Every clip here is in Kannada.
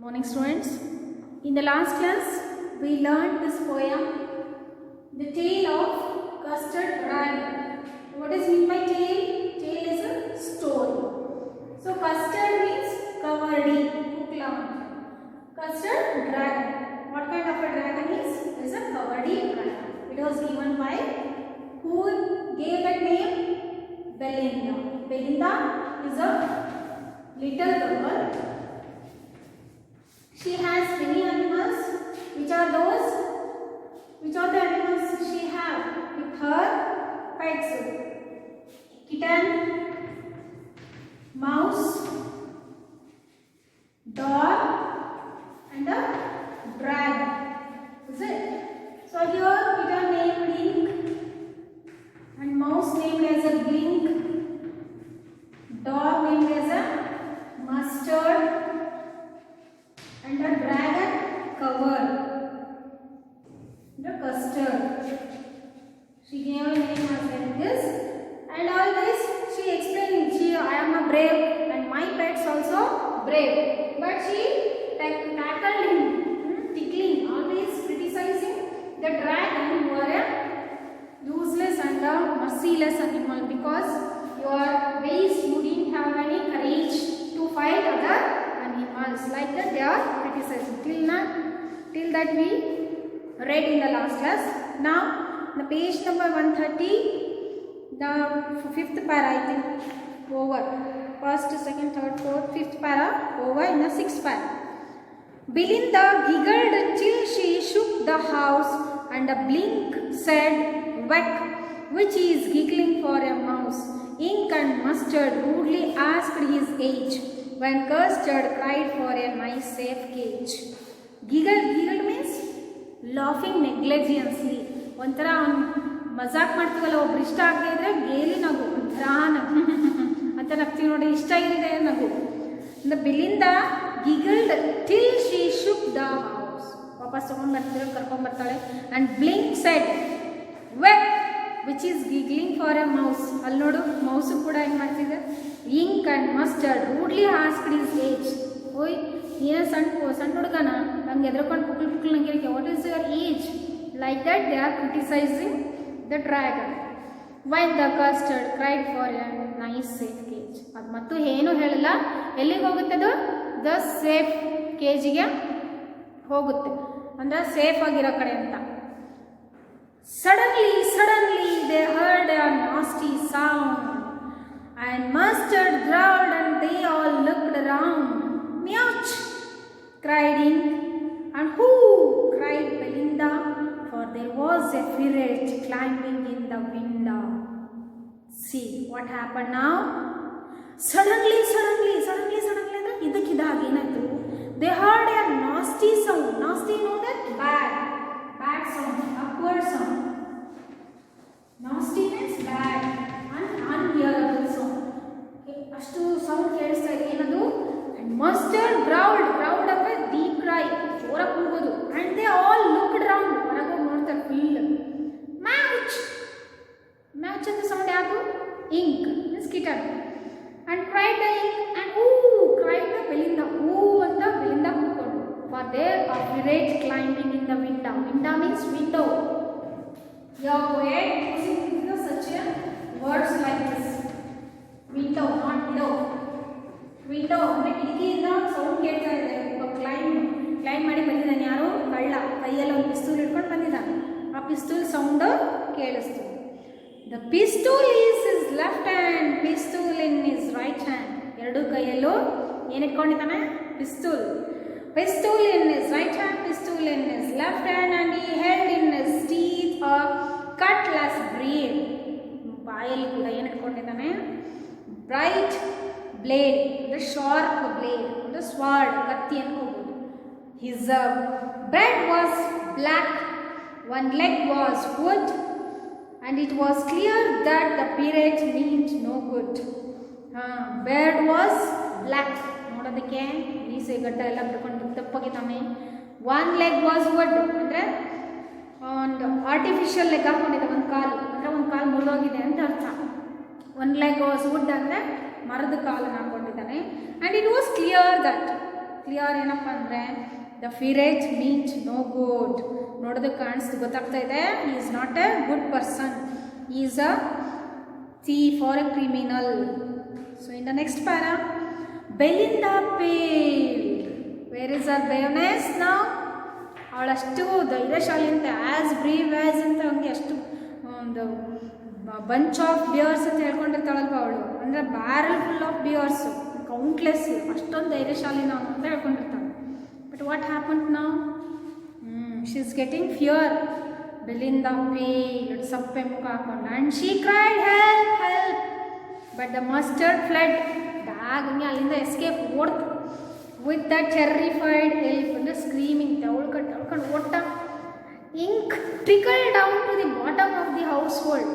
Morning students. In the last class we learned this poem, The Tale of Custard Dragon. What is meant by tale? Tale is a story. So custard means kavardi, kuklam. Custard dragon. What kind of a dragon is? It is a kavardi dragon. It was given by who gave that name? Belinda. Belinda is a little girl. She has many animals. Which are those? Which are the animals she have with her pets? Kitten, mouse, dog, and a dragon. Is it? So here kitten named Ink, and mouse named as a Blink, dog named as a Mustard, and a dragon cover, the custard. She gave a name as like this, and all this she explained. I am a brave, and my pets also brave. But she tackled him, tickling, always criticizing the dragon, who are a useless and a merciless animal, because you are waste. You didn't have any courage to fight other animals. Like that they are criticizing. Till that we read in the last class. Now the page number 130, the fifth para I think over. First, second, third, fourth, fifth para over in the sixth para. Belinda giggled till she shook the house, and a Blink said, "Whack, which is giggling for a mouse?" Ink and Mustard rudely asked his age, when Custard cried for a nice safe cage. Giggled means laughing negligently. ಒಂಥರ ಮಜಾಕ್ ಮಾಡ್ತೀವಲ್ಲ, ಒಬ್ರು ಇಷ್ಟ ಆಗದೆ ಇದ್ರೆ ಗೇಲಿ ನಗು, ಒಂಥರ ನಗು ಅಂತ ನಗ್ತೀವಿ ನೋಡಿ, ಇಷ್ಟ ಇದೆ ನಗು. Belinda giggled till she shook the house. ವಾಪಸ್ ತಗೊಂಡು ಬರ್ತಿರೋ ಕರ್ಕೊಂಡು ಬರ್ತಾಳೆ. And Blink said, "Whack, which is giggling for a mouse." ಅಲ್ಲಿ ನೋಡು, ಮೌಸು ಕೂಡ ಏನು ಮಾಡ್ತಿದೆ. Ink and Mustard rudely asked his age. ಓಯ್, ನೀನು ಸಣ್ಣ ಹುಡುಗನ, ನಂಗೆ ಎದ್ರಕೊಂಡು ಪುಕ್ಳು ನಂಗೆ, what is your age? Like that they are criticizing the dragon. When the Custard cried for a nice safe cage. ಅದು ಮತ್ತು ಏನು ಹೇಳಲ್ಲ, ಎಲ್ಲಿಗೆ ಹೋಗುತ್ತೆ ಅದು? ದ ಸೇಫ್ ಕೇಜಿಗೆ ಹೋಗುತ್ತೆ, ಅಂದರೆ ಸೇಫ್ ಆಗಿರೋ ಕಡೆ ಅಂತ. Suddenly they heard a nasty sound, and Mustard growled, and they all looked around. "Meouch!" cried Ink, and "Who?" cried Belinda, for there was a ferret climbing in the window. See what happened now? Suddenly ಅಂದ್ರೆ ಇದಕ್ಕಿದಾಗ ಏನಾಯ್ತು? They heard a nasty sound. Nasty, know that? Bad sound, upward sound. Nasty means bad and unhearable sound. ಅಷ್ಟು ಸೌಂಡ್ ಕೇಳಿಸ್ತಾ ಇದೆ, ಏನದು? And Mustard growled ಅಂದ್ರೆ deep cry, ಜೋರಾಗಿ ಕೂಗೋದು. And they all looked around, ಹೊರಗೆ ನೋಡ್ತಾರೆ ಫುಲ್. Meouch ಅಂತ ಸೌಂಡ್ ಯಾವುದು? Ink means kitten. And cried the Ink, and ooh cried the Belinda. Ooh ಅಂತ Belinda ಕೂತ್ಕೊಂಡು. For there a ferret climbing in the window. Window means window. Your poet using such a words like this. Window, not window. Window ಅಂದರೆ ಕಿಟಕಿಯಿಂದ ಸೌಂಡ್ ಕೇಳ್ತಾ ಇದೆ. ಕ್ಲೈಮ್ ಮಾಡಿ ಬಂದಿದ್ದಾನೆ ಯಾರು? ಕಳ್ಳ. ಕೈಯಲ್ಲಿ ಒಂದು ಪಿಸ್ತೂಲ್ ಹಿಡ್ಕೊಂಡು ಬಂದಿದ್ದಾನೆ. ಆ ಪಿಸ್ತೂಲ್ sound ಕೇಳಿಸ್ತು. The pistol is his left hand, pistol in his right hand. ಎರಡು ಕೈಯಲ್ಲೂ ಏನು ಇಟ್ಕೊಂಡಿದ್ದಾನೆ? ಪಿಸ್ತೂಲ್. Pistol in his right hand, pistol in his left hand, and he held in his teeth a cutlass blade. ಬಾಯಲ್ಲಿ ಕೂಡ ಏನು ಇಟ್ಕೊಂಡಿದ್ದಾನೆ? ಬ್ರೈಟ್ ಬ್ಲೇಡ್, ಅಂದರೆ ಶಾರ್ಪ್ ಬ್ಲೇಡ್, ಅಂದರೆ ಸ್ವಾರ್ಡ್, ಕತ್ತಿ ಅನ್ಕೋಬಹುದು. His bread was black, one leg was wood, and it was clear that the pirate meant no good. Bread was black, ನೋಡೋದಕ್ಕೆ ಮೀಸೆ ಗಡ್ಡ ಎಲ್ಲ ಬಿಡ್ಕೊಂಡು ದಪ್ಪಗಿದ್ದಾನೆ. ಒನ್ ಲೆಗ್ ವಾಸ್ ವುಡ್, ಅಂದರೆ ಒಂದು ಆರ್ಟಿಫಿಷಿಯಲ್ ಲೆಗ್ ಹಾಕೊಂಡಿದ್ದೆ, ಒಂದು ಕಾಲು, ಅಂದರೆ ಒಂದು ಕಾಲು ಮುರಿದೋಗಿದೆ ಅಂತ ಅರ್ಥ. ಒನ್ ಲೆಗ್ ವಾಸ್ ವುಡ್ ಅಂದರೆ ಮರದ ಕಾಲನ್ನು ಹಾಕೊಂಡಿದ್ದಾನೆ. And it was clear that clear ಏನಪ್ಪ ಅಂದರೆ ದ ಫಿರೇಟ್ ಮೀನ್ಸ್ ನೋ ಗುಡ್. ನೋಡೋದಕ್ಕೆ ಕಾಣಿಸ್ತು ಗೊತ್ತಾಗ್ತಾ ಇದೆ, ಈ is not A good person, is a thief or a criminal. So in the next para, Belinda paled. Where is her braveness now? ಅವಳಷ್ಟು ಧೈರ್ಯಶಾಲಿ ಅಂತ, ಆ್ಯಸ್ ಬ್ರೇವ್ ಆ್ಯಸ್ ಅಂತ ಹಂಗೆ ಅಷ್ಟು ಒಂದು ಬಂಚ್ ಆಫ್ ಬಿಯರ್ಸ್ ಅಂತ ಹೇಳ್ಕೊಂಡಿರ್ತಾಳಲ್ವ ಅವಳು, ಅಂದರೆ barrel full of bears, countless, ಅಷ್ಟೊಂದು ಧೈರ್ಯಶಾಲಿ ನಾವು ಅಂತ ಹೇಳ್ಕೊಂಡಿರ್ತಾಳೆ. ಬಟ್ ವಾಟ್ ಹ್ಯಾಪನ್ ನಾವು? She is getting fear. Belinda paled, ಸಪ್ಪೆ ಮುಖ ಹಾಕೊಂಡು, and she cried help help, but the mustard fled, ಬ್ಯಾಗ್ ಹಂಗೆ ಅಲ್ಲಿಂದ ಎಸ್ಕೇಪ್ ಓಡ್ತು. ವಿತ್ ದ ಟೆರ್ರಿಫೈಡ್ ಹೆಲ್ಪ್ ಅಂದರೆ ಸ್ಕ್ರೀಮಿಂಗ್, ತಳ್ಕೊಂಡು ಓಡ್ತಾ. Ink trickle down to the bottom of the ಹೌಸ್ ಹೋಲ್ಡ್.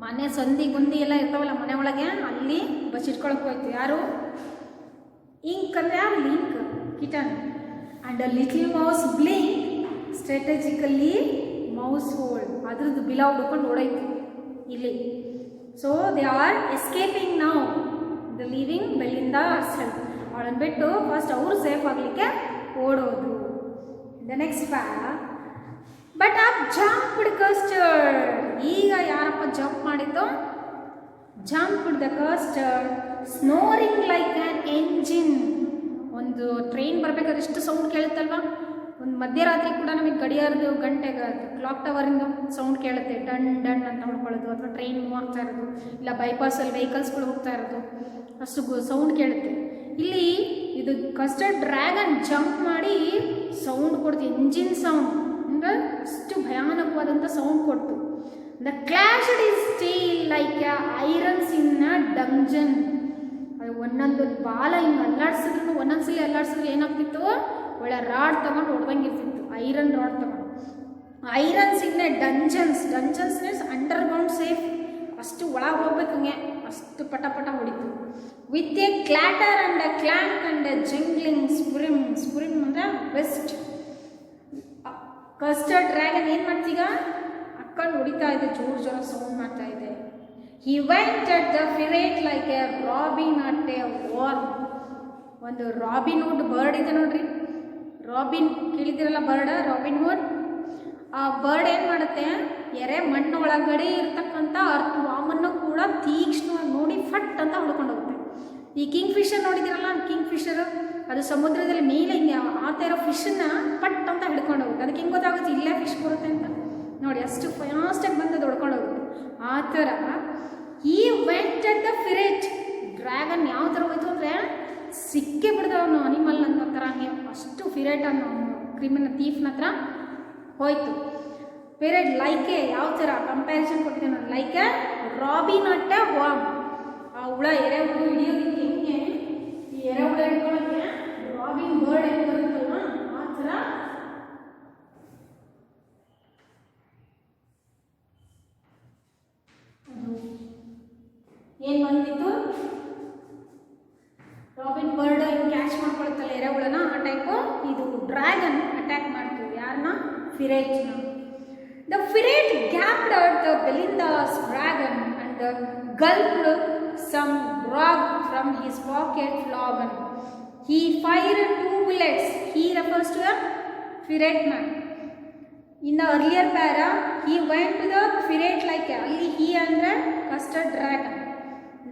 ಮನೆ ಸಂದಿ ಗುಂದಿ ಎಲ್ಲ ಇರ್ತಾವಲ್ಲ ಮನೆ ಒಳಗೆ, ಅಲ್ಲಿ ಬಚ್ಚಿಟ್ಕೊಳಕ್ಕೆ ಹೋಯ್ತು. ಯಾರು? ಇಂಕ್ ಅಂದರೆ ಯಾರು? Blink, kitten. And a little mouse Blink strategically mouse hold, ಅದ್ರದ್ದು ಬಿಲ ಹುಡ್ಕೊಂಡು ಓಡೈತು ಇಲ್ಲಿ. So they are escaping now, the leaving Belinda herself. ಅವಳನ್ನು ಬಿಟ್ಟು ಫಸ್ಟ್ ಅವರು ಸೇಫ್ ಆಗಲಿಕ್ಕೆ ಓಡೋದು. The next para, but up jumped Custard. ಈಗ ಯಾರಪ್ಪ ಜಂಪ್ ಮಾಡಿದ್ದು? Jumped the Custard, snoring like an engine. ಒಂದು ಟ್ರೈನ್ ಬರಬೇಕಾದ್ರೆ ಎಷ್ಟು ಸೌಂಡ್ ಕೇಳುತ್ತಲ್ವ, ಒಂದು ಮಧ್ಯರಾತ್ರಿ ಕೂಡ ನಮಗೆ ಗಡಿಯಾರದು ಗಂಟೆಗೆ ಕ್ಲಾಕ್ ಟವರಿಂದ ಸೌಂಡ್ ಕೇಳುತ್ತೆ, ಡನ್ ಡನ್ ಅಂತ ಹೊಡ್ಕೊಳ್ಳೋದು, ಅಥವಾ ಟ್ರೈನ್ ಮೂವ್ ಆಗ್ತಾ ಇರೋದು, ಇಲ್ಲ ಬೈಪಾಸಲ್ಲಿ ವೆಹಿಕಲ್ಸ್ಗಳು ಹೋಗ್ತಾ ಇರೋದು, ಅಷ್ಟು ಸೌಂಡ್ ಕೇಳುತ್ತೆ. ಇಲ್ಲಿ ಇದು ಕಸ್ಟರ್ಡ್ ಡ್ರ್ಯಾಗನ್ ಜಂಪ್ ಮಾಡಿ ಸೌಂಡ್ ಕೊಡ್ತು, ಇಂಜಿನ್ ಸೌಂಡ್, ಅಂದರೆ ಅಷ್ಟು ಭಯಾನಕವಾದಂಥ ಸೌಂಡ್ ಕೊಡ್ತು. The clashed his steel like irons in a dungeon. ಅದು ಒಂದೊಂದು ಬಾಲ ಹಿಂಗೆ ಅಲ್ಲಾಡ್ಸಿದ್ರು, ಒಂದೊಂದ್ಸಲಿ ಅಲ್ಲಾಡ್ಸಿದ್ರು ಏನಾಗ್ತಿತ್ತು, ಒಳ್ಳೆ ರಾಡ್ ತಗೊಂಡು ಹೊಡ್ದಂಗಿರ್ತಿತ್ತು, ಐರನ್ ರಾಡ್ ತಗೊಂಡು. Irons in a dungeons, dungeons means underground safe, ಅಷ್ಟು ಒಳಗೆ ಹೋಗ್ಬೇಕು ಹಂಗೆ, ಅಷ್ಟು ಪಟ ಪಟ ಹೊಡಿತು. With a clatter and a clank and a jingling squirm, squirm ಅಂದರೆ ಬೆಸ್ಟ್. ಕಸ್ಟರ್ಡ್ ಡ್ರ್ಯಾಗನ್ ಏನು ಮಾಡ್ತೀಗ, ಅಕ್ಕಂಡು ಹೊಡಿತಾ ಇದೆ, ಜೋರು ಜೋರ ಸೌಂಡ್ ಮಾಡ್ತಾ ಇದೆ. He went at the pirate like a robin at a worm. ಒಂದು ರಾಬಿನ್ ವುಡ್ ಬರ್ಡ್ ಇದೆ ನೋಡ್ರಿ, ರಾಬಿನ್ ಕೇಳಿದಿರಲ್ಲ ಬರ್ಡ್, ರಾಬಿನ್ ವುಡ್. ಆ ಬರ್ಡ್ ಏನು ಮಾಡುತ್ತೆ, ಎರೆ ಮಣ್ಣು ಒಳಗಡೆ ಇರ್ತಕ್ಕಂಥ ಅರ್ಥವಾಮನ್ನು ಕೂಡ ತೀಕ್ಷ್ಣವಾಗಿ ನೋಡಿ ಫಟ್ ಅಂತ ಹೊಡ್ಕೊಂಡು ಹೋಗುತ್ತೆ. ಈ ಕಿಂಗ್ ಫಿಶರ್ ನೋಡಿದಿರಲ್ಲ, ಕಿಂಗ್ ಫಿಶರ್ ಅದು ಸಮುದ್ರದಲ್ಲಿ ಮೇಲೆ ಹಿಂಗೆ ಆತ ಇರೋ ಫಿಶನ್ನ ಪಟ್ ಅಂತ ಹಿಡ್ಕೊಂಡು ಹೋಗುತ್ತೆ. ಅದಕ್ಕೆ ಹೆಂಗೆ ಗೊತ್ತಾಗುತ್ತೆ ಇಲ್ಲೇ ಫಿಶ್ ಬರುತ್ತೆ ಅಂತ ನೋಡಿ, ಅಷ್ಟು ಫಾಸ್ಟಾಗಿ ಬಂದು ಅದು ಹೊಡ್ಕೊಂಡು ಹೋಗುತ್ತೆ. ಆ ಥರ ಈ ವೆಂಟ್ ಅಟ್ ದ ಫಿರೇಟ್ ಡ್ರ್ಯಾಗನ್ ಯಾವ ಥರ ಹೋಯ್ತು ಅಂದರೆ ಸಿಕ್ಕೇ ಬಿಡ್ದವನು ಅನಿಮಲ್ ಅನ್ನೋ ಥರ, ಹಂಗೆ ಅಷ್ಟು ಫಿರೇಟ್ ಅನ್ನೋ ಕ್ರಿಮಿನಲ್ ಥೀಫ್ನ ಹತ್ರ ಹೋಯ್ತು. ಫಿರೇಟ್ ಲೈಕೆ ಯಾವ ಥರ ಕಂಪ್ಯಾರಿಸನ್ ಕೊಟ್ಟಿದ್ದೆ ನಾನು, ಲೈಕೆ ರಾಬಿನ್ ಅಟ್ ಎ ವಾರ್ಮ್. ಆ ಹುಳ ಎರೆಹುಳು ಹಿಡಿಯೋದಕ್ಕೆ ಹೆಂಗೆ ಈ ಎರೆಹುಳ ಹಿಡ್ಕೊಳ್ಳೋಕ್ಕೆ ರಾಬಿನ್ ಬರ್ಡ್ ಏನು ಬರುತ್ತಲ್ವ ಆ ಥರ ಏನು ಬಂದಿತ್ತು, ರಾಬಿನ್ ಬರ್ಡ್ ಹಿಂಗೆ ಕ್ಯಾಚ್ ಮಾಡ್ಕೊಳುತ್ತಲ್ಲ ಎರೆಹುಳನ, ಆ ಟೈಪು ಇದು ಡ್ರ್ಯಾಗನ್ ಅಟ್ಯಾಕ್ ಮಾಡ್ತು ಯಾರನ್ನ, ಫಿರೇಟ್ನ. The pirate gaped out the Belinda's dragon and gulped some grog from his pocket flogon. He fired 2 bullets. He refers to a ferret man. In the earlier para, he went to the ferret like only he and the custard dragon.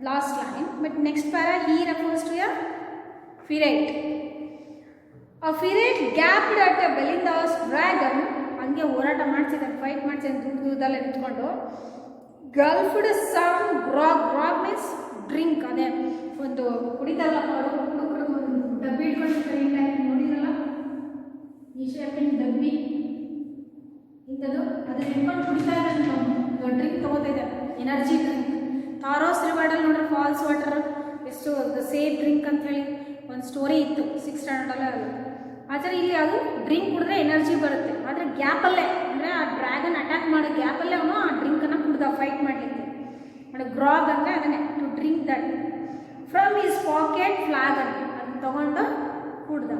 Last line. But next para, he refers to a ferret. A ferret gaped at a Belinda's dragon. ಹಂಗೆ ಹೋರಾಟ ಮಾಡ್ತಿದ್ದೆ, ಫೈಟ್ ಮಾಡ್ತಿದ್ದೆ, ದೂರದಲ್ಲೇ ನಿಂತ್ಕೊಂಡು. ಗಲ್ಫ್ಡ್ ಸಮ್ ಗ್ರಾಗ್, ಗ್ರಾಗ್ ಮೀನ್ಸ್ ಡ್ರಿಂಕ್, ಅದೇ ಒಂದು ಕುಡಿತಾರಲ್ಲ ಹುಡುಗರು ಒಂದು ಡಬ್ಬಿ ಇಟ್ಕೊಂಡಿರ್ತಾರೆ, ನೋಡಿರಲ್ಲ ಈ ಶೇಪಿನ ಡಬ್ಬಿ ಇಂಥದ್ದು, ಅದನ್ನ ಇಟ್ಕೊಂಡು ಕುಡಿತಾ ಇದ್ದಾರೆ, ಡ್ರಿಂಕ್ ತೊಗೋತಾ ಇದ್ದಾರೆ, ಎನರ್ಜಿ ಡ್ರಿಂಕ್. ತಾರೋಸ್ ರಿವಾರ್ಡಲ್ಲಿ ನೋಡ್ರೆ ಫಾಲ್ಸ್ ವಾಟರ್ ಎಷ್ಟು ಸೇಫ್ ಡ್ರಿಂಕ್ ಅಂತ ಹೇಳಿ ಒಂದು ಸ್ಟೋರಿ ಇತ್ತು 6 ಸ್ಟ್ಯಾಂಡರ್ಡಲ್ಲಿ. ಆದರೆ ಇಲ್ಲಿ ಅದು ಡ್ರಿಂಕ್ ಕುಡಿದ್ರೆ ಎನರ್ಜಿ ಬರುತ್ತೆ, ಆದರೆ ಗ್ಯಾಪಲ್ಲೇ ಅಂದರೆ ಆ ಡ್ರ್ಯಾಗನ್ ಅಟ್ಯಾಕ್ ಮಾಡೋ ಗ್ಯಾಪಲ್ಲೇ ಅವನು ಆ ಡ್ರಿಂಕನ್ನು ಕುಡ್ದ ಫೈಟ್ ಮಾಡಲಿಕ್ಕೆ. ಅಂದರೆ ಗ್ರಾಗ್ ಅಂದರೆ ಅದನ್ನೇ to drink that from his pocket flagon, ಅದನ್ನು ತೊಗೊಂಡು ಕುಡ್ದ.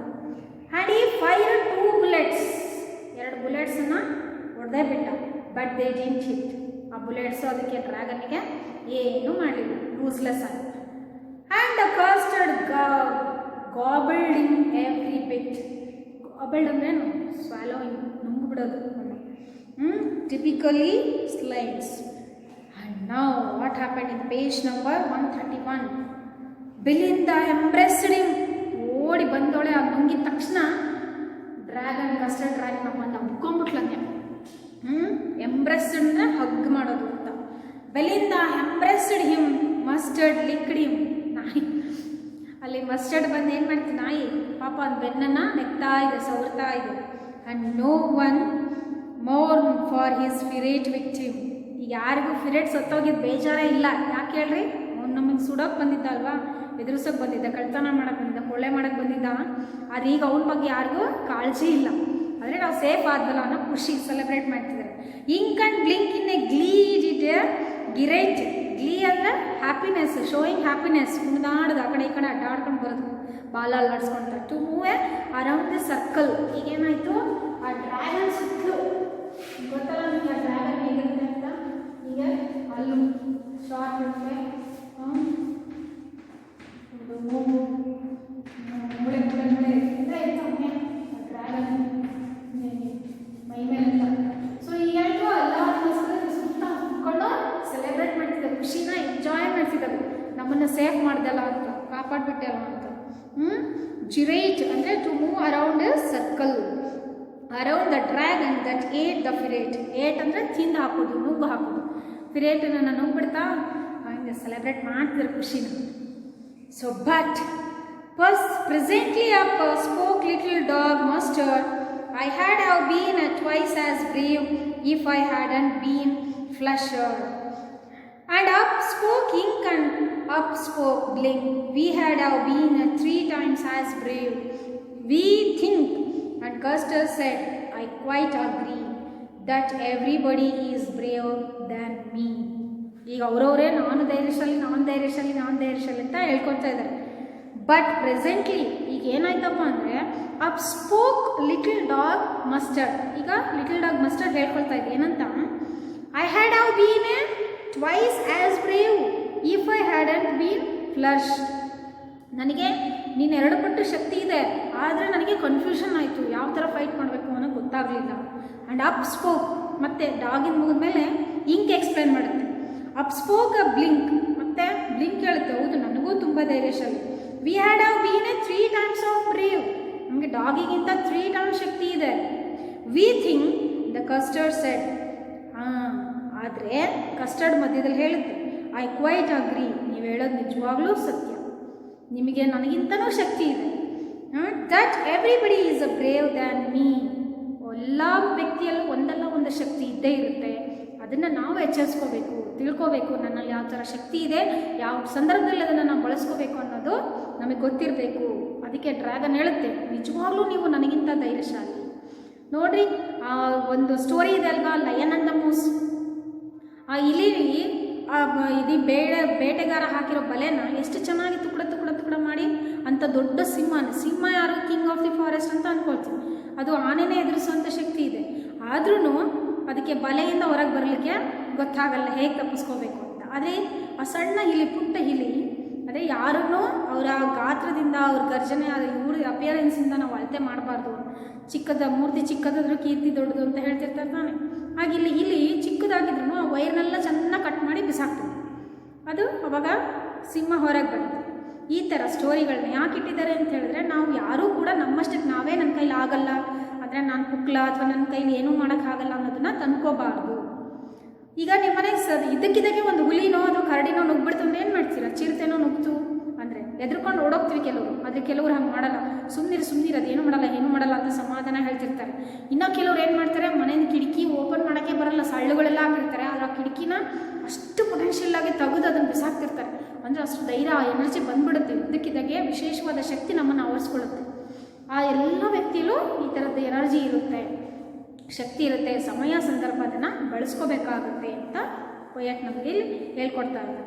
ಆ್ಯಂಡ್ ಈ ಫೈರ್ 2 bullets, 2 ಬುಲೆಟ್ಸನ್ನು ಹೊಡೆದೇ ಬಿಟ್ಟ. But they didn't hit. ಆ ಬುಲೆಟ್ಸು ಅದಕ್ಕೆ ಡ್ರ್ಯಾಗನ್ನಿಗೆ ಏನೂ ಮಾಡಲಿಲ್ಲ, ಯೂಸ್ಲೆಸ್ ಆಗಿ. And the custard gobbled in every bit. Gobbled ಅಂದ್ರೆ swallowing, ನುಂಗ್ಬಿಡೋದು. Typically slides. And now what happened in page number 131? Belinda embraced him. ಓಡಿ ಬಂದೋಳೆ, ಆ ನುಂಗಿದ ತಕ್ಷಣ ಡ್ರ್ಯಾಗನ್, ಕಸ್ಟರ್ಡ್ ಡ್ರ್ಯಾಗನ್ ಬಂದು ಹಬ್ಕೊಂಡ್ಬಿಟ್ಲಂಗೆ. ಎಂಬ್ರೆಸ್ಡ್ ಅಂದರೆ ಹಗ್ ಮಾಡೋದು ಅಂತ. ಬೆಲಿಂದ ಎಂಬ್ರೆಸ್ಡ್ ಹಿಮ್, ಮಸ್ಟರ್ಡ್ ಲಿಕ್ಡ್ ಹಿಮ್. ನಾಯಿ ಅಲ್ಲಿ ಮಸ್ಟರ್ಡ್ ಬಂದು ಏನು ಮಾಡ್ತೀನಿ, ನಾಯಿ ಪಾಪ ಒಂದು ಬೆನ್ನನ್ನು ನೆಕ್ತಾ ಇದೆ, ಸವರ್ತಾ ಇದೆ. And no one mourn for his pirate victim. ಈಗ ಯಾರಿಗೂ ಫಿರೇಟ್ ಸತ್ತೋಗಿದ್ದು ಬೇಜಾರೇ ಇಲ್ಲ. ಯಾಕೆ ಹೇಳ್ರಿ, ಅವ್ನು ನಮಗೆ ಸುಡೋಕೆ ಬಂದಿದ್ದ ಅಲ್ವಾ, ಎದುರಿಸೋಕೆ ಬಂದಿದ್ದ, ಕಳ್ತನ ಮಾಡೋಕ್ಕೆ ಬಂದಿದ್ದ, ಕೊಳ್ಳೆ ಮಾಡೋಕ್ಕೆ ಬಂದಿದ್ದ. ಆದರೆ ಈಗ ಅವನ ಬಗ್ಗೆ ಯಾರಿಗೂ ಕಾಳಜಿ ಇಲ್ಲ. ಅಂದರೆ ನಾವು ಸೇಫ್ ಆದ್ವಲ್ಲ ಅನ್ನೋ ಖುಷಿ ಸೆಲೆಬ್ರೇಟ್ ಮಾಡ್ತಿದ್ದಾರೆ. Ink and Blink in a glee did a gyrate. Glee ಅಂದರೆ ಹ್ಯಾಪಿನೆಸ್, ಶೋಯಿಂಗ್ ಹ್ಯಾಪಿನೆಸ್. ಕುಣಿದಾಡೋದು, ಆ ಕಡೆ ಈ ಕಡೆ ಅಡ್ಡಾಡ್ಕೊಂಡು ಬರೋದು, ಬಾಲ ಅಲ್ಲಾಡಿಸ್ಕೊಂತಾರೆ. To move a around the circle. ಈಗೇನಾಯಿತು, ಆ ಡ್ರ್ಯಾಗನ್ ಸುತ್ತಲೂ ಗೊತ್ತಲ್ಲ ನಿಮಗೆ ಆ ಡ್ರ್ಯಾಗನ್ ಹೇಗಿರುತ್ತೆ ಅಂತ. ಈಗ ಅಲ್ಲೂ ಶಾರ್ಟ್ ಇರುತ್ತೆ, ಮುಳೆ ಮುಳೆ ಮುಳೆ ಇರುತ್ತೆ ಡ್ರ್ಯಾಗನ್ ಮೈ ಮೇಲೆಲ್ಲ. ಸೊ ಈಗೇನು ಎಲ್ಲರಿಗೋಸ್ಕರ ಸುತ್ತ ಕುತ್ಕೊಂಡು ಸೆಲೆಬ್ರೇಟ್ ಮಾಡ್ತಿದ್ದೆ, ಖುಷಿನ ಎಂಜಾಯ್ ಮಾಡ್ತಿದ್ದಾವೆ. ನಮ್ಮನ್ನು ಸೇಫ್ ಮಾಡ್ದಲ್ಲ ಅಂತ, ಕಾಪಾಡ್ಬಿಟ್ಟಲ್ಲ ಅಂತ. ಜಿರೇಟ್ ಅಂದರೆ to move around a circle around the dragon that ate the pirate. Ate ಅಂದರೆ ತಿಂದು ಹಾಕೋದು, ನುಗ್ಗು ಹಾಕೋದು. ಫಿರೇಟನ್ನು ನುಗ್ಬಿಡ್ತಾ ಹಂಗೆ ಸೆಲೆಬ್ರೇಟ್ ಮಾಡ್ತಿದ್ದಾರೆ ಖುಷಿನ. So but presently up spoke little dog Mustard. I had have been twice as brave if I hadn't been Flusher. And up spoke Ink and up spoke Blink. We had have been 3 times as brave. We think. And Custer said, I quite agree that everybody is braver than me. ಈಗ ಅವರವರೇ ನಾನು ಧೈರ್ಯಶಾಲಿ ಅಂತ ಹೇಳ್ಕೊತಾ ಇದ್ದಾರೆ. ಬಟ್ ಪ್ರೆಸೆಂಟ್ಲಿ ಈಗ ಏನಾಯ್ತಪ್ಪ ಅಂದರೆ up spoke little dog Mustard. ಈಗ ಲಿಟಲ್ ಡಾಗ್ ಮಸ್ಟರ್ಡ್ ಹೇಳ್ಕೊಳ್ತಾ ಇದ್ದೆ ಏನಂತ, I had have been a twice as brave if I hadn't been flush. ನನಗೆ ನೀನು 2 ಪಟ್ಟು ಶಕ್ತಿ ಇದೆ, ಆದರೆ ನನಗೆ ಕನ್ಫ್ಯೂಷನ್ ಆಯಿತು, ಯಾವ ಥರ ಫೈಟ್ ಮಾಡಬೇಕು ಅನ್ನೋದು ಗೊತ್ತಾಗಲಿಲ್ಲ. ಆ್ಯಂಡ್ ಅಪ್ ಸ್ಪೋಕ್ ಮತ್ತು ಡಾಗಿನ ಮುಗಿದ್ಮೇಲೆ ಇಂಕ್ ಎಕ್ಸ್ಪ್ಲೇನ್ ಮಾಡುತ್ತೆ. ಅಪ್ ಸ್ಪೋಕ್ ಅ ಬ್ಲಿಂಕ್, ಮತ್ತು ಬ್ಲಿಂಕ್ ಹೇಳುತ್ತೆ, ಹೌದು ನನಗೂ ತುಂಬ ಧೈರ್ಯಶಾಲಿ. We had have been a 3 times of brave. ನಮಗೆ ಡಾಗಿಗಿಂತ 3 times ಶಕ್ತಿ ಇದೆ. We think the Custard said. ಆದರೆ ಕಸ್ಟರ್ಡ್ ಮಧ್ಯದಲ್ಲಿ ಹೇಳುತ್ತೆ, ಐ ಕ್ವೈಟ್ ಅಗ್ರಿ. ನೀವು ಹೇಳೋದು ನಿಜವಾಗ್ಲೂ ಸತ್ಯ, ನಿಮಗೆ ನನಗಿಂತನೂ ಶಕ್ತಿ ಇದೆ. That everybody is a brave than me. ಎಲ್ಲ ವ್ಯಕ್ತಿಯಲ್ಲೂ ಒಂದಲ್ಲ ಒಂದು ಶಕ್ತಿ ಇದ್ದೇ ಇರುತ್ತೆ. ಅದನ್ನು ನಾವು ಎಚ್ಚರಿಸ್ಕೋಬೇಕು, ತಿಳ್ಕೋಬೇಕು. ನನ್ನಲ್ಲಿ ಯಾವ ಥರ ಶಕ್ತಿ ಇದೆ, ಯಾವ ಸಂದರ್ಭದಲ್ಲಿ ಅದನ್ನು ನಾವು ಬಳಸ್ಕೋಬೇಕು ಅನ್ನೋದು ನಮಗೆ ಗೊತ್ತಿರಬೇಕು. ಅದಕ್ಕೆ ಡ್ರ್ಯಾಗನ್ ಹೇಳುತ್ತೆ, ನಿಜವಾಗ್ಲೂ ನೀವು ನನಗಿಂತ ಧೈರ್ಯಶಾಲಿ. ನೋಡಿರಿ, ಒಂದು ಸ್ಟೋರಿ ಇದೆ ಅಲ್ವಾ, ಲಯನ್ ಅಂಡ್ ದ ಮೂಸ್. ಆ ಇಲಿ ಇದು ಬೇಟೆಗಾರ ಹಾಕಿರೋ ಬಲೆನ ಎಷ್ಟು ಚೆನ್ನಾಗಿ ತುಕಡ ಮಾಡಿ ಅಂಥ ದೊಡ್ಡ ಸಿಂಹ ಯಾರು, ಕಿಂಗ್ ಆಫ್ ದಿ ಫಾರೆಸ್ಟ್ ಅಂತ ಅಂದ್ಕೊಳ್ತೀವಿ. ಅದು ಆನೆನೇ ಎದುರಿಸುವಂಥ ಶಕ್ತಿ ಇದೆ. ಆದ್ರೂ ಅದಕ್ಕೆ ಬಲೆಯಿಂದ ಹೊರಗೆ ಬರಲಿಕ್ಕೆ ಗೊತ್ತಾಗಲ್ಲ ಹೇಗೆ ತಪ್ಪಿಸ್ಕೋಬೇಕು ಅಂತ. ಆದರೆ ಆ ಸಣ್ಣ ಇಲಿ, ಪುಟ್ಟ ಇಲಿ, ಅದೇ ಯಾರನ್ನೂ ಅವರ ಗಾತ್ರದಿಂದ, ಅವ್ರ ಗರ್ಜನೆ, ಇವ್ರ ಅಪಿಯರೆನ್ಸಿಂದ ನಾವು ಅಳತೆ ಮಾಡಬಾರ್ದು. ಮೂರ್ತಿ ಚಿಕ್ಕದಾದ್ರೂ ಕೀರ್ತಿ ದೊಡ್ಡದು ಅಂತ ಹೇಳ್ತಿರ್ತಾರೆ ತಾನೆ. ಹಾಗೆ ಇಲ್ಲಿ ಚಿಕ್ಕದಾಗಿದ್ರು ಆ ವೈರ್ನೆಲ್ಲ ಚೆನ್ನಾಗಿ ಕಟ್ ಮಾಡಿ ಬಿಸಾಕ್ತದೆ. ಅದು ಅವಾಗ ಸಿಂಹ ಹೊರಗೆ ಬರುತ್ತೆ. ಈ ಥರ ಸ್ಟೋರಿಗಳನ್ನ ಯಾಕೆ ಇಟ್ಟಿದ್ದಾರೆ ಅಂತ ಹೇಳಿದ್ರೆ, ನಾವು ಯಾರೂ ಕೂಡ ನಮ್ಮಷ್ಟಕ್ಕೆ ನಾವೇ ನನ್ನ ಕೈಲಿ ಆಗಲ್ಲ, ಅಂದರೆ ನಾನು ಕುಕ್ಲ ಅಥವಾ ನನ್ನ ಕೈಲಿ ಏನೂ ಮಾಡೋಕ್ಕಾಗಲ್ಲ ಅನ್ನೋದನ್ನು ತಂದ್ಕೋಬಾರ್ದು. ಈಗ ನಿಮ್ಮ ಮನೆಗೆ ಇದ್ದಕ್ಕಿದ್ದಾಗೆ ಒಂದು ಹುಲಿನೋ ಅಥವಾ ಕರಡಿನೋ ನುಗ್ಬಿಡ್ತು ಅಂದ್ರೆ ಏನು ಮಾಡ್ತೀರಾ? ಚಿರತೆನೋ ನುಗ್ತು ಅಂದರೆ ಎದ್ರುಕೊಂಡು ಓಡೋಗ್ತೀವಿ ಕೆಲವರು. ಆದರೆ ಕೆಲವರು ಹಂಗೆ ಮಾಡಲ್ಲ, ಸುಮ್ಮನಿರು ಅದೇನು ಮಾಡಲ್ಲ ಅಂತ ಸಮಾಧಾನ ಹೇಳ್ತಿರ್ತಾರೆ. ಇನ್ನೂ ಕೆಲವ್ರು ಏನು ಮಾಡ್ತಾರೆ, ಮನೆಯಿಂದ ಕಿಟಕಿ ಓಪನ್ ಮಾಡೋಕ್ಕೆ ಬರಲ್ಲ, ಸಳ್ಳುಗಳೆಲ್ಲ ಹಾಕಿರ್ತಾರೆ. ಆದರೆ ಆ ಕಿಟಕಿನ ಅಷ್ಟು ಪೊಟೆನ್ಷಿಯಲ್ ಆಗಿ ತೆಗೆದು ಅದನ್ನು ಬಿಸಾಕ್ತಿರ್ತಾರೆ. ಅಂದರೆ ಅಷ್ಟು ಧೈರ್ಯ, ಎನರ್ಜಿ ಬಂದ್ಬಿಡುತ್ತೆ. ಇದ್ದಕ್ಕಿದ್ದಾಗೆ ವಿಶೇಷವಾದ ಶಕ್ತಿ ನಮ್ಮನ್ನು ಆವರಿಸ್ಕೊಳ್ಳುತ್ತೆ. ಆ ಎಲ್ಲ ವ್ಯಕ್ತಿಯಲ್ಲೂ ಈ ಥರದ್ದು ಎನರ್ಜಿ ಇರುತ್ತೆ, ಶಕ್ತಿ ಇರುತ್ತೆ. ಸಮಯ ಸಂದರ್ಭ ಅದನ್ನು ಬಳಸ್ಕೋಬೇಕಾಗುತ್ತೆ ಅಂತ ಪೊಯೆಟ್ ನಮಗೆ ಇಲ್ಲಿ ಹೇಳ್ಕೊಡ್ತಾ ಇದ್ದಾರೆ.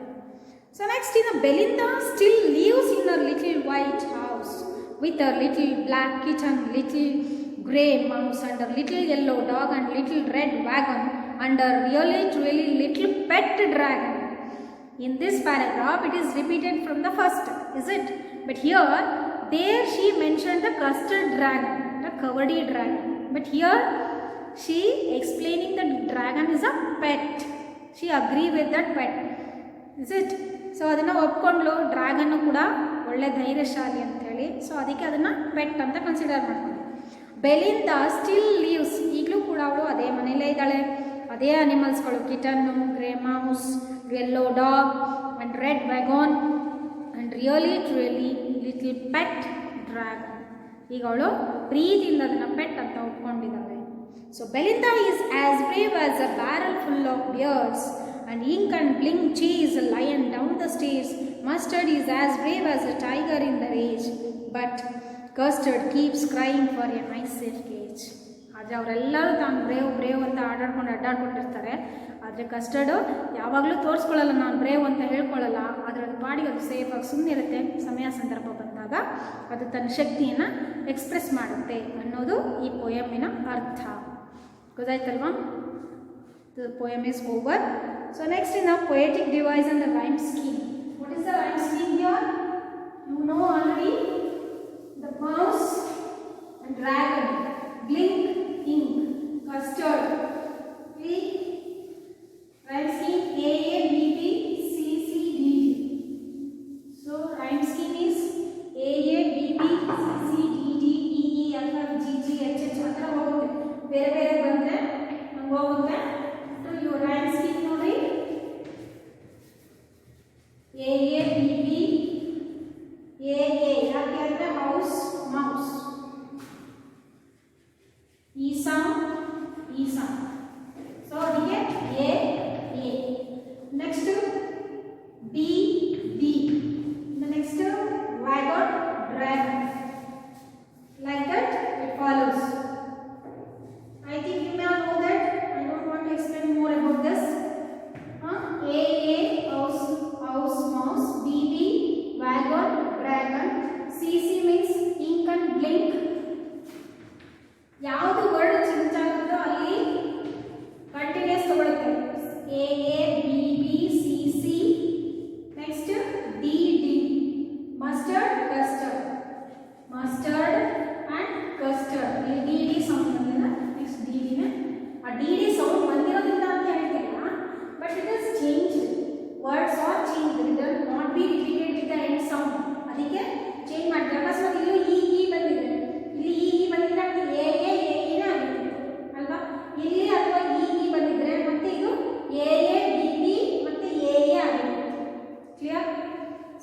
So next, Belinda still lives in her little white house with her little black kitten, little grey mouse, and her little yellow dog, and little red wagon, and her really little pet dragon. In this paragraph, it is repeated from the first, is it? But here, there she mentioned the custard dragon, the Kavadi dragon. But here she explaining that dragon is a pet. She agree with that pet. Is it? So ಅದನ್ನು ಒಪ್ಕೊಂಡ್ಲು ಡ್ರ್ಯಾಗನ್ನು ಕೂಡ ಒಳ್ಳೆ ಧೈರ್ಯಶಾಲಿ ಅಂಥೇಳಿ. ಸೊ ಅದಕ್ಕೆ ಅದನ್ನು ಪೆಟ್ ಅಂತ ಕನ್ಸಿಡರ್ ಮಾಡ್ಕೊಂಡು. ಬೆಲಿಂದ ಸ್ಟಿಲ್ ಲೀವ್ಸ್, ಈಗಲೂ ಕೂಡ ಅವಳು ಅದೇ ಮನೆಯಲ್ಲೇ ಇದ್ದಾಳೆ. ಅದೇ ಅನಿಮಲ್ಸ್ಗಳು, ಕಿಟನ್ನು, grey mouse, yellow dog and red wagon and really truly little pet dragon. ಈಗ ಅವಳು ಪ್ರೀತಿಯಿಂದ ಅದನ್ನು ಪೆಟ್ ಅಂತ ಒಪ್ಕೊಂಡಿದ್ದಾಳೆ. So Belinda is as brave as a barrel full of bears and ink and blink chase a lion down the stairs. Mustard is as brave as a tiger in the rage, but Custard keeps crying for a nicer cage. ಆದರೆ ಅವರೆಲ್ಲರೂ ತಾನು ಬ್ರೇವ್ ಅಂತ ಅಡ್ಡಾಡ್ಕೊಂಡಿರ್ತಾರೆ. ಆದರೆ ಕಸ್ಟರ್ಡು ಯಾವಾಗಲೂ ತೋರಿಸ್ಕೊಳ್ಳಲ್ಲ, ನಾನು ಬ್ರೇವ್ ಅಂತ ಹೇಳ್ಕೊಳ್ಳಲ್ಲ. ಆದರೆ ಅದು ಪಾಡಿಗೆ ಅದು ಸೇಫಾಗಿ ಸುಮ್ಮನಿರುತ್ತೆ. ಸಮಯ ಸಂದರ್ಭ ಬಂದಾಗ ಅದು ತನ್ನ ಶಕ್ತಿಯನ್ನು ಎಕ್ಸ್ಪ್ರೆಸ್ ಮಾಡುತ್ತೆ ಅನ್ನೋದು ಈ ಪೋಯಮ್ಮಿನ ಅರ್ಥ. ಗೊತ್ತಾಯ್ತಲ್ವಾ? The poem is over. So next in our poetic device and the rhyme scheme. What is the rhyme scheme here? You know already. The mouse and dragon, blink, ink, custard. Okay. Rhyme scheme A A B B C C D D. So rhyme scheme is A A B B C C D D E E F F G G H H ಆ ಥರ ಹೋಗುತ್ತೆ. ಬೇರೆ ಬಂದರೆ ಹಂಗೆ ಹೋಗುತ್ತೆ. Your rhyme scheme ನೋಡಿ. A A B B A A ಯಾಕೆ ಅಂದರೆ ಹೌಸ್ ಮೌಸ್, ಈ ಸೌಂಡ್. ಸೊ ಅದಕ್ಕೆ A A. Next B B. Next wagon dragon. Like that it follows. I think you may know that. I don't want to explain more about this. A house mouse, B wagon dragon, C means ink and blink. ಯಾವುದು ವರ್ಡ್ ಚೇಂಜ್ ಆಗುತ್ತೋ ಅಲ್ಲಿ ಕಂಟಿನ್ಯೂಸ್ ತಗೊಳುತ್ತೆ. A B B C next D mustard custard and custard. ಇಲ್ಲಿ D ಸೌಂಡ್ ಬಂದಿಲ್ಲ. ನೆಕ್ಸ್ಟ್ D ಆ D ಸೌಂಡ್ ಬಂದಿರೋದ್ರಿಂದ ಅಂತ ಹೇಳ್ತಿಲ್ಲ, but it is change. Words R change. It will not be repeated with the end sound. ಅದಕ್ಕೆ ಚೇಂಜ್ ಮಾಡ್ತೀವಿ. ಅಕಸ್ಮಾತ್ ಇಲ್ಲಿ ಈ ಬಂದಿದೆ, ಇಲ್ಲಿ ಈ ಬಂದಿದ್ರೆ ಎ ಏನೇ ಆಗಿತ್ತು ಅಲ್ವಾ? ಇಲ್ಲಿ ಅಥವಾ ಈ ಬಂದಿದ್ರೆ ಮತ್ತೆ ಇದು ಎ ಬಿ ಬಿ ಮತ್ತೆ ಎ ಆಗಿತ್ತು. Clear?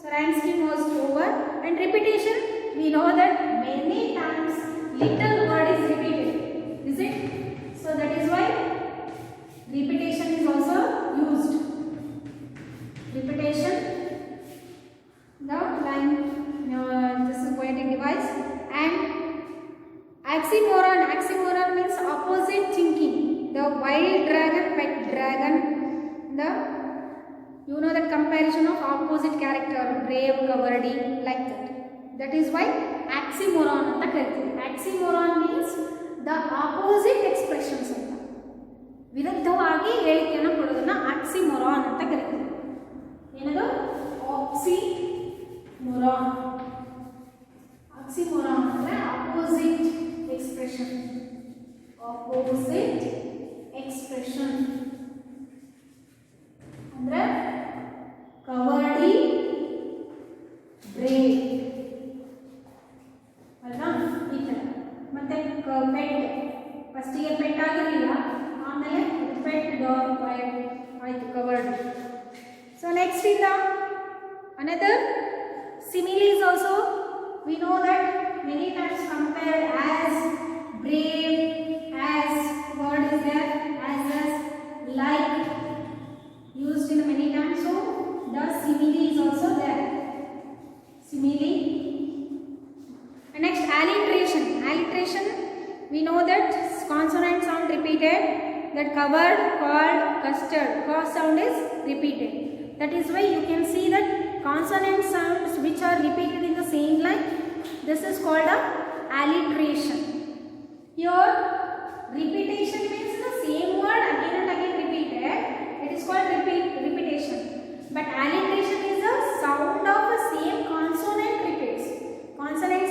So rhyme scheme was over. And repetition, we know that many times little word is repeated. Is it? So that is why repetition is also used. Repetition. The line. This is poetic device. And oxymoron. Oxymoron means opposite thinking. The wild dragon, pet dragon. You know that comparison of opposite character, brave, cowardly, like that. That is why oxymoron anta karತೀವಿ. Oxymoron means the opposite expressions ಅಂತ, ವಿರುದ್ಧವಾಗಿ ಹೇಳಿಕೆಯನ್ನು ಕೊಡೋದನ್ನ ಆಕ್ಸಿಮೊರಾನ್ ಅಂತ ಕರೀತೀವಿ. ಏನದು? ಆಕ್ಸಿಮೊರಾನ್. ಆಕ್ಸಿಮೊರಾನ್ ಅಂದರೆ ಆಪೋಸಿಟ್ ಎಕ್ಸ್ಪ್ರೆಷನ್. ಆಪೋಸಿಟ್ ಎಕ್ಸ್ಪ್ರೆಷನ್ ಅಂದರೆ ಕವರ್ಡಿ, ಬ್ರೇವ್ ಅಲ್ವಾ? ಈ ಥರ. ಮತ್ತೆ ಪೆಟ್, ಫಸ್ಟಿಗೆ ಪೆಟ್ ಆಗಿರಲಿಲ್ಲ, ಆಮೇಲೆ ಪೆಟ್ ಡಾಗ್ ಆಯಿತು, ಕವರ್ಡ್. ಸೊ ನೆಕ್ಸ್ಟ್ ಇಂದ another similes also. We know that many times compared as, brave, as, word is there, as, like, used in many times. So the simile is also there. Simile. And next alliteration. Alliteration, we know that consonant sound repeated, that covered, called, custard, cross sound is repeated. That is why you can see that consonant sounds which are repeated in the same line, this is called a alliteration. Here repetition means the same word again and again repeated, it is called repetition. But alliteration is the sound of the same consonant repeats. Consonant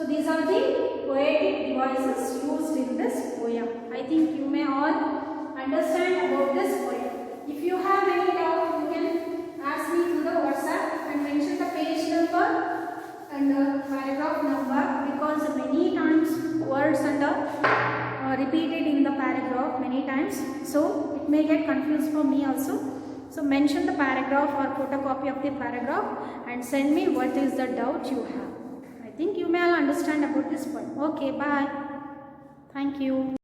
these are the poetic devices used in this poem. I think you may all understand about this poem. If you have any doubt, you can ask me through the WhatsApp and mention the page number and the paragraph number, because many times words are repeated in the paragraph many times, so it may get confused for me also. So mention the paragraph or photocopy of the paragraph and send me what is the doubt you have. I think you may all understand about this point. Okay, bye. Thank you.